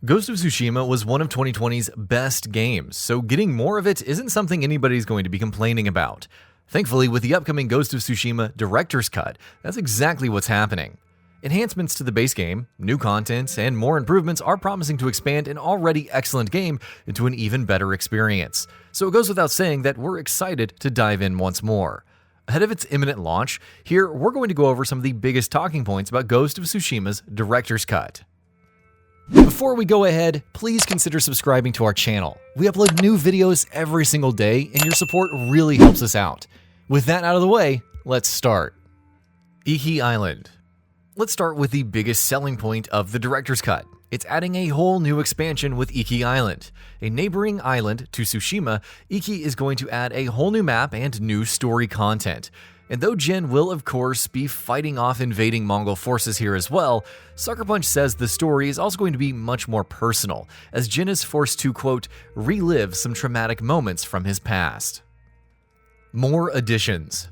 Ghost of Tsushima was one of 2020's best games, so getting more of it isn't something anybody's going to be complaining about. Thankfully, with the upcoming Ghost of Tsushima Director's Cut, that's exactly what's happening. Enhancements to the base game, new content, and more improvements are promising to expand an already excellent game into an even better experience. So it goes without saying that we're excited to dive in once more. Ahead of its imminent launch, here we're going to go over some of the biggest talking points about Ghost of Tsushima's Director's Cut. Before we go ahead, please consider subscribing to our channel. We upload new videos every single day, and your support really helps us out. With that out of the way, let's start. Iki Island. Let's start with the biggest selling point of the Director's Cut. It's adding a whole new expansion with Iki Island. A neighboring island to Tsushima, Iki is going to add a whole new map and new story content. And though Jin will of course be fighting off invading Mongol forces here as well, Sucker Punch says the story is also going to be much more personal, as Jin is forced to, quote, relive some traumatic moments from his past. More additions.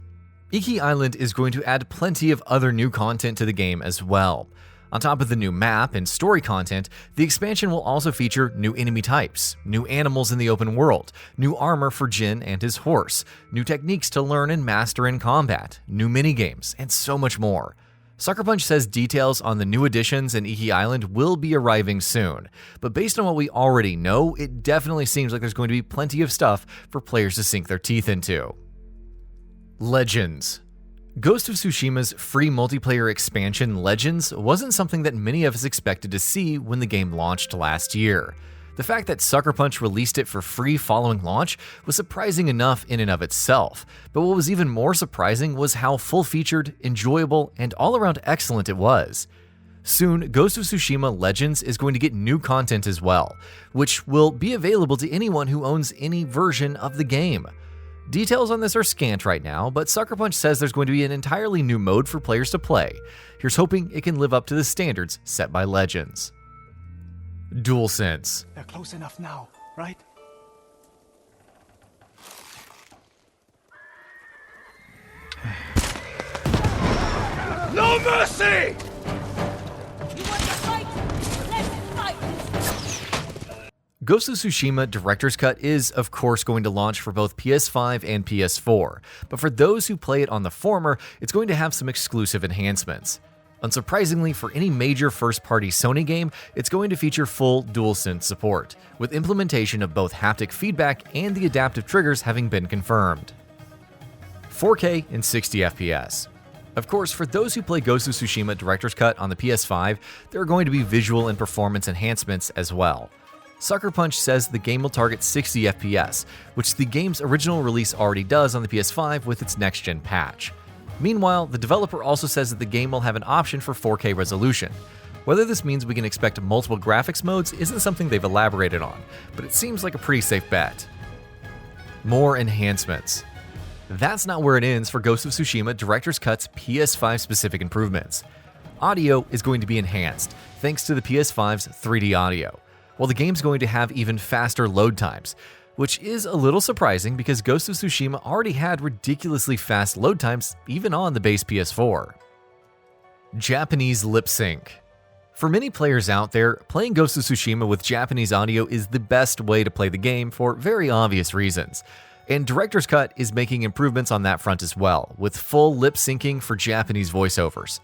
Iki Island is going to add plenty of other new content to the game as well. On top of the new map and story content, the expansion will also feature new enemy types, new animals in the open world, new armor for Jin and his horse, new techniques to learn and master in combat, new minigames, and so much more. Sucker Punch says details on the new additions in Iki Island will be arriving soon, but based on what we already know, it definitely seems like there's going to be plenty of stuff for players to sink their teeth into. Legends. Ghost of Tsushima's free multiplayer expansion Legends wasn't something that many of us expected to see when the game launched last year. The fact that Sucker Punch released it for free following launch was surprising enough in and of itself, but what was even more surprising was how full-featured, enjoyable, and all-around excellent it was. Soon, Ghost of Tsushima Legends is going to get new content as well, which will be available to anyone who owns any version of the game. Details on this are scant right now, but Sucker Punch says there's going to be an entirely new mode for players to play. Here's hoping it can live up to the standards set by Legends. DualSense. They're close enough now, right? No mercy! You want to fight? Let's fight! Ghost of Tsushima Director's Cut is, of course, going to launch for both PS5 and PS4, but for those who play it on the former, it's going to have some exclusive enhancements. Unsurprisingly, for any major first-party Sony game, it's going to feature full DualSense support, with implementation of both haptic feedback and the adaptive triggers having been confirmed. 4K and 60 FPS. Of course, for those who play Ghost of Tsushima Director's Cut on the PS5, there are going to be visual and performance enhancements as well. Sucker Punch says the game will target 60 FPS, which the game's original release already does on the PS5 with its next-gen patch. Meanwhile, the developer also says that the game will have an option for 4K resolution. Whether this means we can expect multiple graphics modes isn't something they've elaborated on, but it seems like a pretty safe bet. More enhancements. That's not where it ends for Ghost of Tsushima Director's Cut's PS5-specific improvements. Audio is going to be enhanced, thanks to the PS5's 3D audio, while the game's going to have even faster load times, which is a little surprising because Ghost of Tsushima already had ridiculously fast load times even on the base PS4. Japanese lip sync. For many players out there, playing Ghost of Tsushima with Japanese audio is the best way to play the game for very obvious reasons, and Director's Cut is making improvements on that front as well, with full lip syncing for Japanese voiceovers.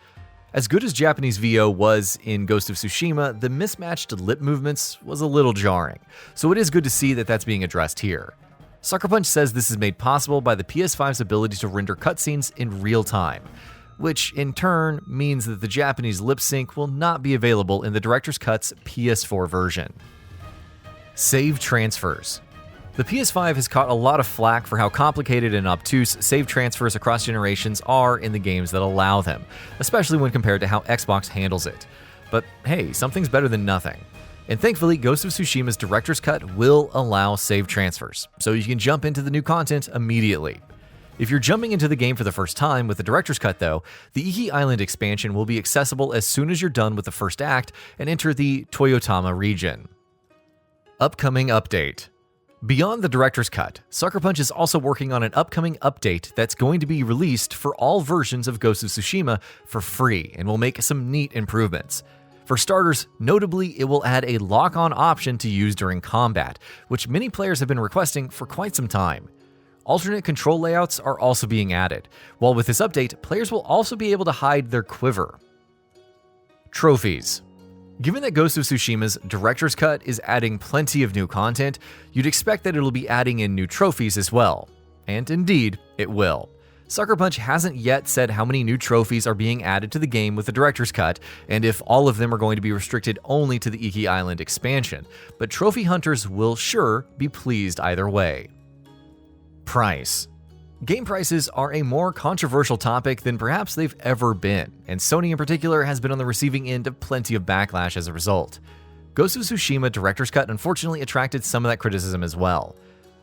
As good as Japanese VO was in Ghost of Tsushima, the mismatched lip movements was a little jarring, so it is good to see that that's being addressed here. Sucker Punch says this is made possible by the PS5's ability to render cutscenes in real time, which in turn means that the Japanese lip sync will not be available in the Director's Cut's PS4 version. Save transfers. The PS5 has caught a lot of flack for how complicated and obtuse save transfers across generations are in the games that allow them, especially when compared to how Xbox handles it. But hey, something's better than nothing. And thankfully, Ghost of Tsushima's Director's Cut will allow save transfers, so you can jump into the new content immediately. If you're jumping into the game for the first time with the Director's Cut though, the Iki Island expansion will be accessible as soon as you're done with the first act and enter the Toyotama region. Upcoming update. Beyond the Director's Cut, Sucker Punch is also working on an upcoming update that's going to be released for all versions of Ghost of Tsushima for free and will make some neat improvements. For starters, notably, it will add a lock-on option to use during combat, which many players have been requesting for quite some time. Alternate control layouts are also being added, while with this update, players will also be able to hide their quiver. Trophies. Given that Ghost of Tsushima's Director's Cut is adding plenty of new content, you'd expect that it'll be adding in new trophies as well. And indeed, it will. Sucker Punch hasn't yet said how many new trophies are being added to the game with the Director's Cut, and if all of them are going to be restricted only to the Iki Island expansion, but trophy hunters will sure be pleased either way. Price. Game prices are a more controversial topic than perhaps they've ever been, and Sony in particular has been on the receiving end of plenty of backlash as a result. Ghost of Tsushima Director's Cut unfortunately attracted some of that criticism as well.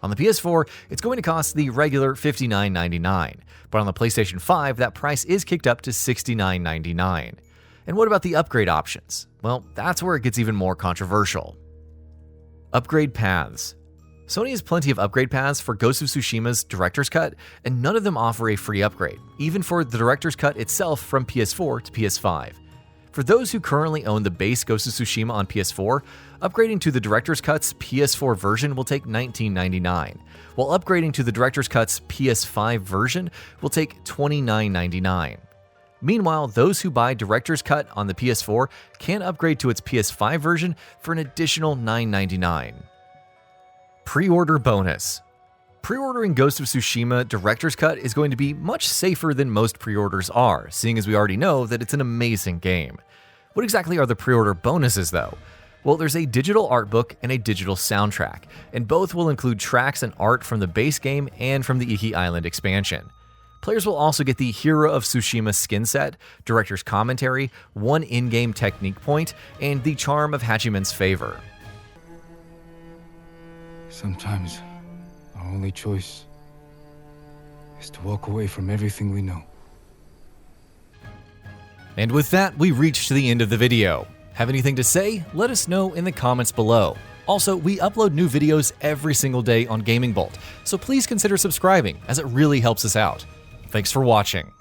On the PS4, it's going to cost the regular $59.99, but on the PlayStation 5, that price is kicked up to $69.99. And what about the upgrade options? Well, that's where it gets even more controversial. Upgrade paths. Sony has plenty of upgrade paths for Ghost of Tsushima's Director's Cut, and none of them offer a free upgrade, even for the Director's Cut itself from PS4 to PS5. For those who currently own the base Ghost of Tsushima on PS4, upgrading to the Director's Cut's PS4 version will take $19.99, while upgrading to the Director's Cut's PS5 version will take $29.99. Meanwhile, those who buy Director's Cut on the PS4 can upgrade to its PS5 version for an additional $9.99. Pre-order bonus. Pre-ordering Ghost of Tsushima Director's Cut is going to be much safer than most pre-orders are, seeing as we already know that it's an amazing game. What exactly are the pre-order bonuses though? Well, there's a digital art book and a digital soundtrack, and both will include tracks and art from the base game and from the Iki Island expansion. Players will also get the Hero of Tsushima skin set, director's commentary, one in-game technique point, and the charm of Hachiman's favor. Sometimes, our only choice is to walk away from everything we know. And with that, we reached the end of the video. Have anything to say? Let us know in the comments below. Also, we upload new videos every single day on GamingBolt, so please consider subscribing, as it really helps us out. Thanks for watching.